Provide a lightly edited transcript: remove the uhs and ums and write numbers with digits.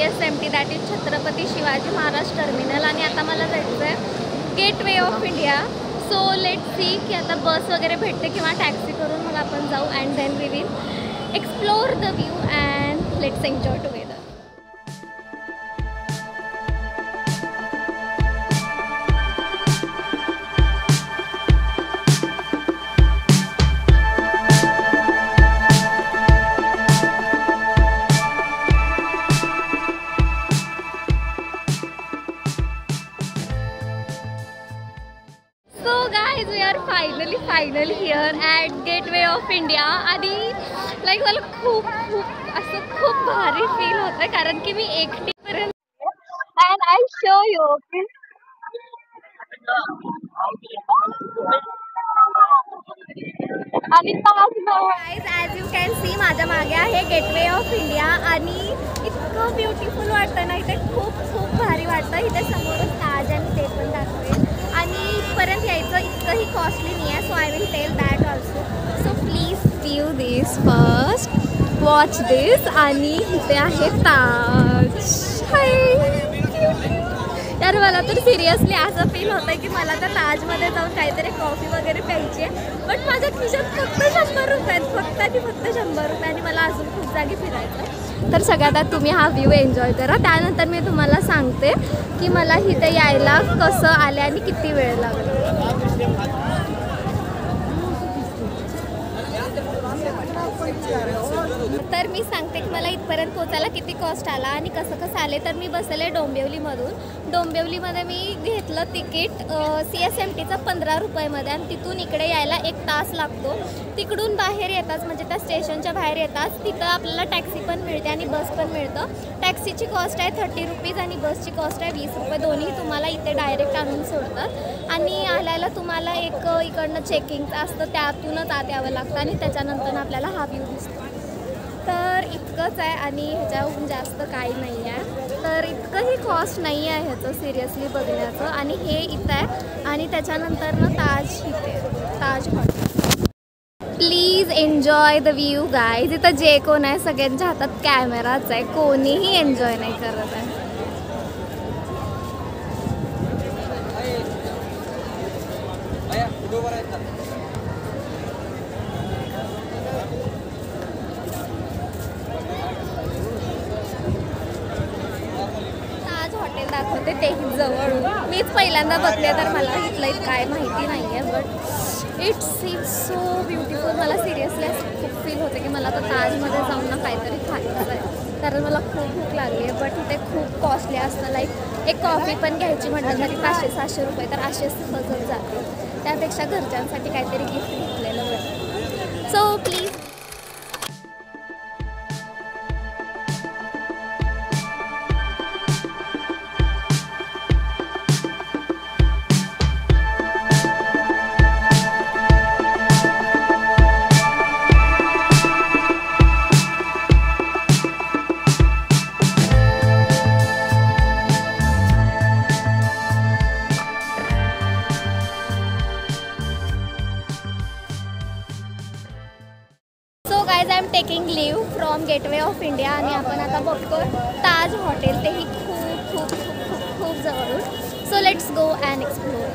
CSMT, that is Chhatrapati Shivaji Maharaj terminal. आणि आता मला जायचं आहे gateway of India. So let's see की आता बस वगैरे भेटते किंवा टॅक्सी करून मग आपण जाऊ and then we will explore the view and let's enjoy together. Finally here at Gateway of India. आणि लाईक मला खूप भारी फील होतं आहे कारण की मी एकटीपर्यंत अँड आय शो यू आणि ॲज यू कॅन सी माझ्या मागे आहे गेटवे ऑफ इंडिया. आणि इतकं ब्युटिफुल वाटतं ना इथे, खूप भारी वाटतं. इथे समोरच ताज आणि ते पण दाखवेल. आणि इथपर्यंत यायचं इतकंही कॉस्टली नाही आहे. So I will tell that also. So please view this first, watch this. आणि इथे आहे ताज. यार मला तर सिरियसली असं फील होतं आहे की मला तर ताजमध्ये जाऊन काहीतरी कॉफी वगैरे प्यायची आहे. बट माझ्या खिशात फक्त 100 रुपये आहेत, फक्त 100 रुपये. आणि मला अजून खूप जागी फिरायचं आहे. तर सगळ्यात आधी तुम्ही हा व्ह्यू एन्जॉय करा. त्यानंतर मी तुम्हाला सांगते की मला इथे यायला कसं आले आणि किती वेळ लागला. तर मी सांगते की मला इथपर्यंत पोचायला किती कॉस्ट आला आणि कसं आले. तर मी बसले डोंबिवलीमधून. डोंबिवलीमध्ये मी घेतलं तिकीट CSMTचं 15 रुपयामध्ये. आणि तिथून इकडे यायला 1 तास लागतो. तिकडून बाहेर येताच म्हणजे त्या स्टेशनच्या बाहेर येताच तिथं आपल्याला टॅक्सी पण मिळते आणि बस पण मिळतं. टॅक्सीची कॉस्ट आहे 30 रुपीज आणि बसची कॉस्ट आहे 20 रुपये. दोन्ही तुम्हाला इथे डायरेक्ट आणून सोडतात. आणि आल्याला तुम्हाला एक इकडनं चेकिंग असतं, त्यातूनच आत यावं लागतं. आणि त्याच्यानंतर आपल्याला हा व्ह्यू दिसतो. तर इतकंच आहे आणि ह्याच्याहून जास्त काही नाही आहे. तर इतकंही कॉस्ट नाही आहे ह्याचं सिरियसली बघण्याचं. आणि हे इथं आहे. आणि त्याच्यानंतर ना ताज इथे, Taj hotel. Please enjoy the view guys. इथं जे कोण आहे सगळ्यांच्या हातात कॅमेराच आहे, कोणीही एन्जॉय नाही करत आहे. दाखवते तेही जवळून. मीच पहिल्यांदा बघते तर मला इथलं काय माहिती नाही आहे. But it's so beautiful. मला सिरियसली असं खूप फील होते की मला तर ताजमध्ये जाऊन ना काहीतरी खायचं आहे कारण मला खूप भूक लागली आहे. बट इथे खूप कॉस्टली असतं. लाईक एक कॉफी पण घ्यायची म्हटलं तरी 500-600 रुपये. तर असेच सहजच जाते. त्यापेक्षा घरच्यांसाठी काहीतरी गिफ्ट घेतलेलं बरं. So please I am taking leave from Gateway of India. आणि आपण आता बघतो ताज हॉटेल. तेही खूप जवळून. So let's go and explore.